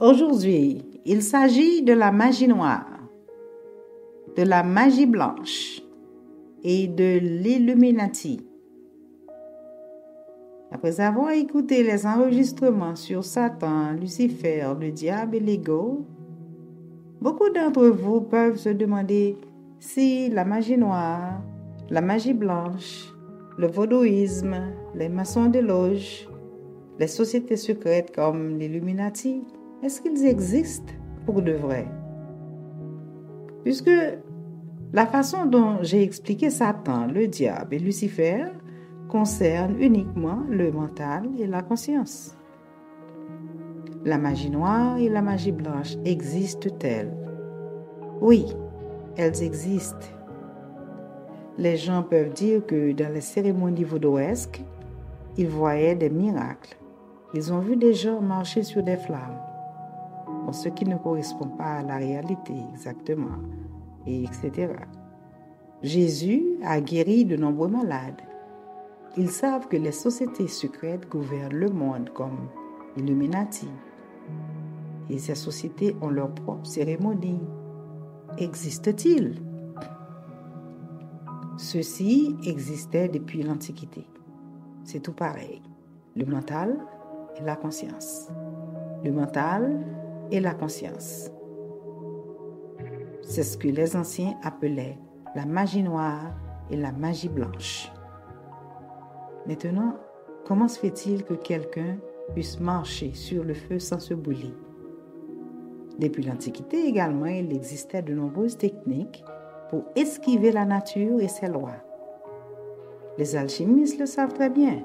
Aujourd'hui, il s'agit de la magie noire, de la magie blanche et de l'Illuminati. Après avoir écouté les enregistrements sur Satan, Lucifer, le diable et l'ego, beaucoup d'entre vous peuvent se demander si la magie noire, la magie blanche, le vaudouisme, les maçons de loge, les sociétés secrètes comme l'Illuminati, est-ce qu'ils existent pour de vrai? Puisque la façon dont j'ai expliqué Satan, le diable et Lucifer concerne uniquement le mental et la conscience. La magie noire et la magie blanche existent-elles? Oui, elles existent. Les gens peuvent dire que dans les cérémonies vaudouesques, ils voyaient des miracles. Ils ont vu des gens marcher sur des flammes. Bon, ce qui ne correspond pas à la réalité exactement, et etc. Jésus a guéri de nombreux malades. Ils savent que les sociétés secrètes gouvernent le monde comme Illuminati. Et ces sociétés ont leurs propres cérémonies. Existe-t-il? Ceci existait depuis l'Antiquité. C'est tout pareil. Le mental et la conscience. Le mental et la conscience. C'est ce que les anciens appelaient la magie noire et la magie blanche. Maintenant, comment se fait-il que quelqu'un puisse marcher sur le feu sans se brûler? Depuis l'Antiquité également, il existait de nombreuses techniques pour esquiver la nature et ses lois. Les alchimistes le savent très bien.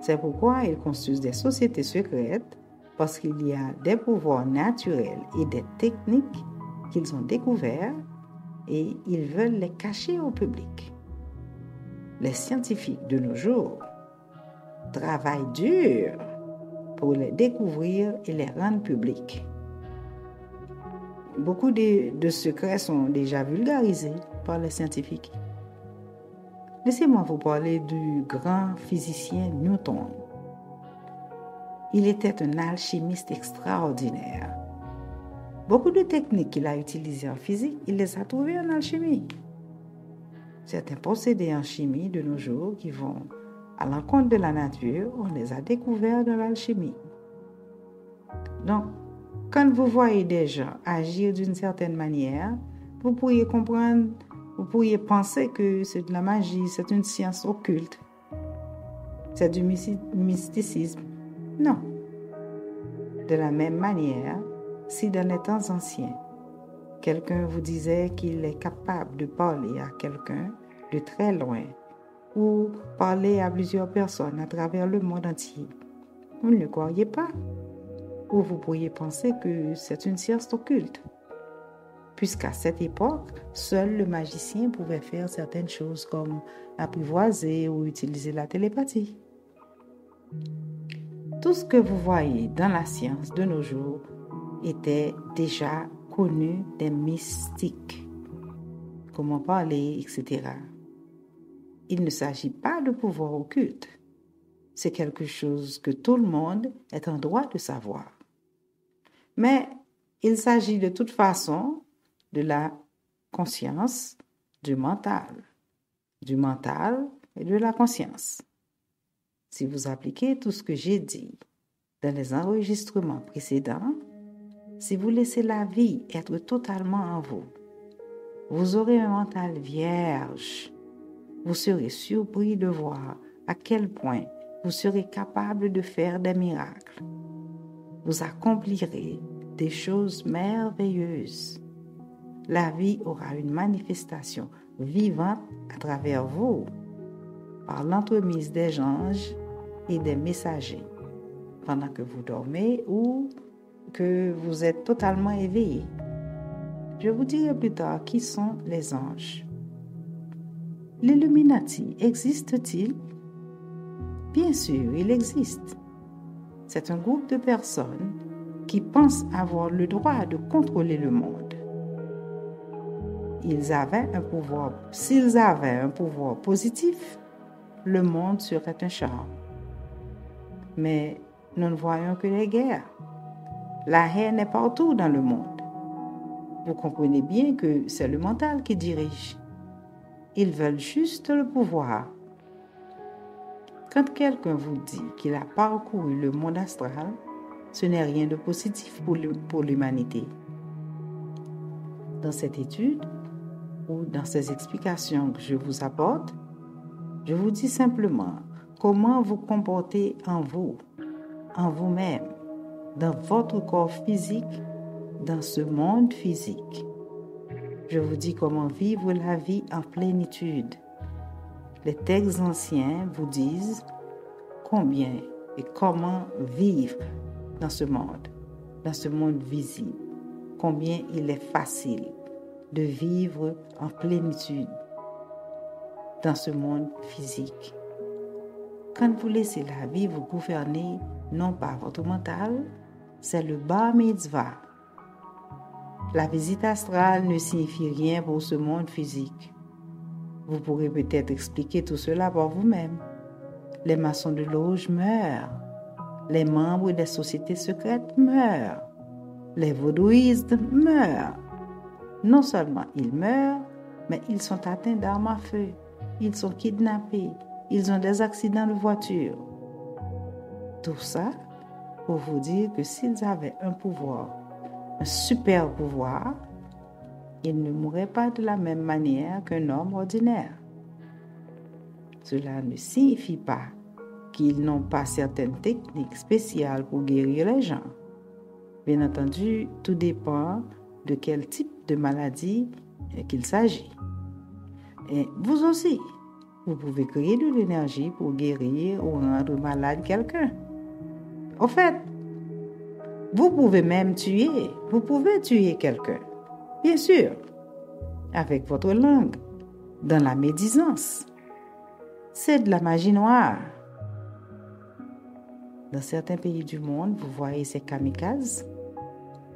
C'est pourquoi ils construisent des sociétés secrètes, parce qu'il y a des pouvoirs naturels et des techniques qu'ils ont découverts et ils veulent les cacher au public. Les scientifiques de nos jours travaillent dur pour les découvrir et les rendre publics. Beaucoup de secrets sont déjà vulgarisés par les scientifiques. Laissez-moi vous parler du grand physicien Newton. Il était un alchimiste extraordinaire. Beaucoup de techniques qu'il a utilisées en physique, il les a trouvées en alchimie. Certains procédés en chimie de nos jours qui vont à l'encontre de la nature, on les a découverts dans l'alchimie. Donc, quand vous voyez des gens agir d'une certaine manière, vous pourriez comprendre, vous pourriez penser que c'est de la magie, c'est une science occulte, c'est du mysticisme. Non. De la même manière, si dans les temps anciens, quelqu'un vous disait qu'il est capable de parler à quelqu'un de très loin ou parler à plusieurs personnes à travers le monde entier, vous ne le croyez pas. Ou vous pourriez penser que c'est une science occulte. Puisqu'à cette époque, seul le magicien pouvait faire certaines choses comme apprivoiser ou utiliser la télépathie. Tout ce que vous voyez dans la science de nos jours était déjà connu des mystiques. Comment parler, etc. Il ne s'agit pas de pouvoir occulte. C'est quelque chose que tout le monde est en droit de savoir. Mais il s'agit de toute façon de la conscience, du mental et de la conscience. Si vous appliquez tout ce que j'ai dit dans les enregistrements précédents, si vous laissez la vie être totalement en vous, vous aurez un mental vierge. Vous serez surpris de voir à quel point vous serez capable de faire des miracles. Vous accomplirez des choses merveilleuses. La vie aura une manifestation vivante à travers vous, par l'entremise des anges et des messagers, pendant que vous dormez ou que vous êtes totalement éveillé. Je vous dirai plus tard qui sont les anges. L'Illuminati existe-t-il? Bien sûr, il existe. C'est un groupe de personnes qui pensent avoir le droit de contrôler le monde. S'ils avaient un pouvoir positif, le monde serait un charme. Mais nous ne voyons que les guerres. La haine est partout dans le monde. Vous comprenez bien que c'est le mental qui dirige. Ils veulent juste le pouvoir. Quand quelqu'un vous dit qu'il a parcouru le monde astral, ce n'est rien de positif pour l'humanité. Dans cette étude, ou dans ces explications que je vous apporte, je vous dis simplement comment vous comporter en vous-même, dans votre corps physique, dans ce monde physique. Je vous dis comment vivre la vie en plénitude. Les textes anciens vous disent combien et comment vivre dans ce monde visible, combien il est facile de vivre en plénitude dans ce monde physique. Quand vous laissez la vie vous gouverner, non pas votre mental, c'est le bar mitzvah. La visite astrale ne signifie rien pour ce monde physique. Vous pourrez peut-être expliquer tout cela par vous-même. Les maçons de loge meurent. Les membres des sociétés secrètes meurent. Les vaudouistes meurent. Non seulement ils meurent, mais ils sont atteints d'armes à feu. Ils sont kidnappés. Ils ont des accidents de voiture. Tout ça pour vous dire que s'ils avaient un pouvoir, un super pouvoir, ils ne mourraient pas de la même manière qu'un homme ordinaire. Cela ne signifie pas qu'ils n'ont pas certaines techniques spéciales pour guérir les gens. Bien entendu, tout dépend de quel type de maladie qu'il s'agit. Et vous aussi, vous pouvez créer de l'énergie pour guérir ou rendre malade quelqu'un. En fait, vous pouvez même tuer. Vous pouvez tuer quelqu'un. Bien sûr, avec votre langue, dans la médisance. C'est de la magie noire. Dans certains pays du monde, vous voyez ces kamikazes.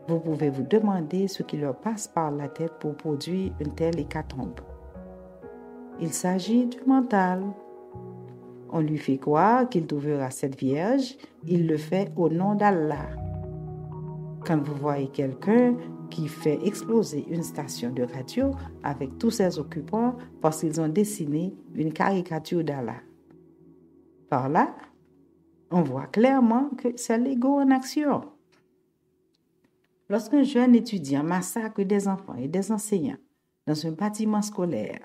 Vous pouvez vous demander ce qui leur passe par la tête pour produire une telle hécatombe. Il s'agit du mental. On lui fait croire qu'il trouvera cette vierge, il le fait au nom d'Allah. Quand vous voyez quelqu'un qui fait exploser une station de radio avec tous ses occupants parce qu'ils ont dessiné une caricature d'Allah. Par là, on voit clairement que c'est l'ego en action. Lorsqu'un jeune étudiant massacre des enfants et des enseignants dans un bâtiment scolaire,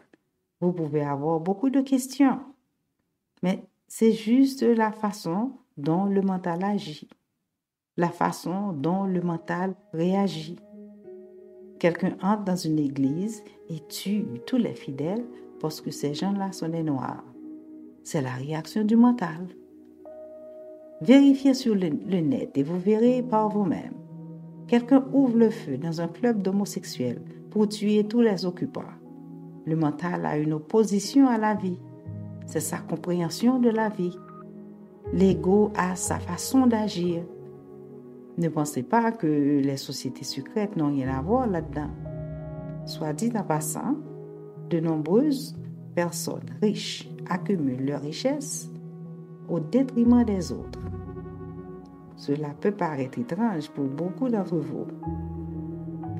vous pouvez avoir beaucoup de questions. Mais c'est juste la façon dont le mental agit, la façon dont le mental réagit. Quelqu'un entre dans une église et tue tous les fidèles parce que ces gens-là sont des noirs. C'est la réaction du mental. Vérifiez sur le net et vous verrez par vous-même. Quelqu'un ouvre le feu dans un club d'homosexuels pour tuer tous les occupants. Le mental a une opposition à la vie. C'est sa compréhension de la vie. L'ego a sa façon d'agir. Ne pensez pas que les sociétés secrètes n'ont rien à voir là-dedans. Soit dit en passant, de nombreuses personnes riches accumulent leur richesse au détriment des autres. Cela peut paraître étrange pour beaucoup d'entre vous.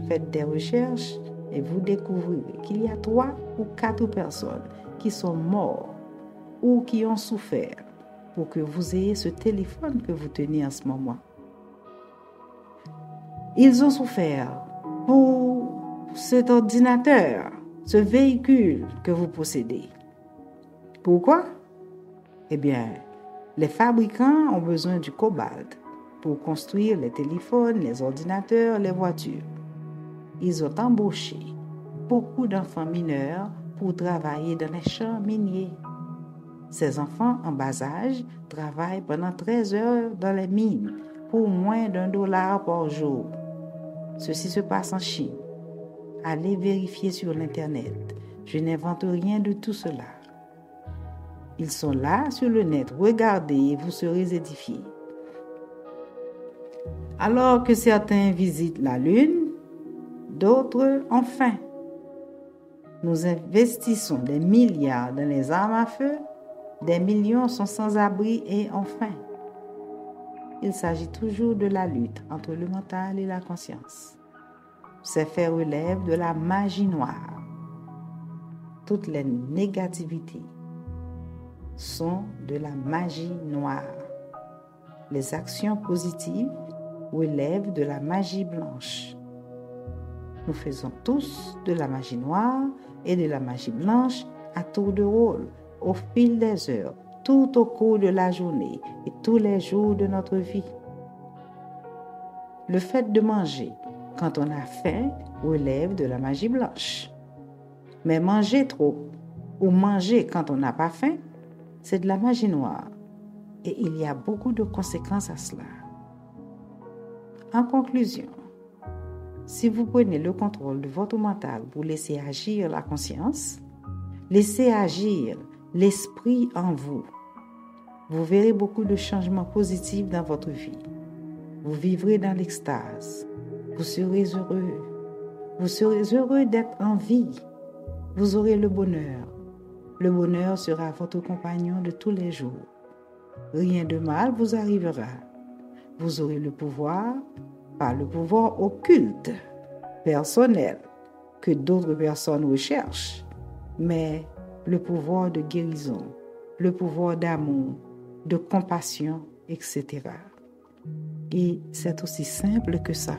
Faites des recherches et vous découvrirez qu'il y a 3 ou 4 personnes qui sont mortes ou qui ont souffert pour que vous ayez ce téléphone que vous tenez en ce moment. Ils ont souffert pour cet ordinateur, ce véhicule que vous possédez. Pourquoi? Eh bien, les fabricants ont besoin du cobalt pour construire les téléphones, les ordinateurs, les voitures. Ils ont embauché beaucoup d'enfants mineurs pour travailler dans les champs miniers. Ces enfants en bas âge travaillent pendant 13 heures dans les mines pour moins d'$1 par jour. Ceci se passe en Chine. Allez vérifier sur l'Internet. Je n'invente rien de tout cela. Ils sont là sur le net. Regardez et vous serez édifiés. Alors que certains visitent la Lune, d'autres ont faim. Nous investissons des milliards dans les armes à feu. Des millions sont sans abri et ont faim. il s'agit toujours de la lutte entre le mental et la conscience. Ces faits relèvent de la magie noire. Toutes les négativités sont de la magie noire. Les actions positives relèvent de la magie blanche. Nous faisons tous de la magie noire et de la magie blanche à tour de rôle, au fil des heures, tout au cours de la journée et tous les jours de notre vie. Le fait de manger quand on a faim relève de la magie blanche. Mais manger trop ou manger quand on n'a pas faim, c'est de la magie noire. Et il y a beaucoup de conséquences à cela. En conclusion, si vous prenez le contrôle de votre mental pour laisser agir la conscience, laisser agir l'esprit en vous, vous verrez beaucoup de changements positifs dans votre vie. Vous vivrez dans l'extase. Vous serez heureux. Vous serez heureux d'être en vie. Vous aurez le bonheur. Le bonheur sera votre compagnon de tous les jours. Rien de mal vous arrivera. Vous aurez le pouvoir, pas le pouvoir occulte, personnel, que d'autres personnes recherchent, mais le pouvoir de guérison, le pouvoir d'amour, de compassion, etc. Et c'est aussi simple que ça.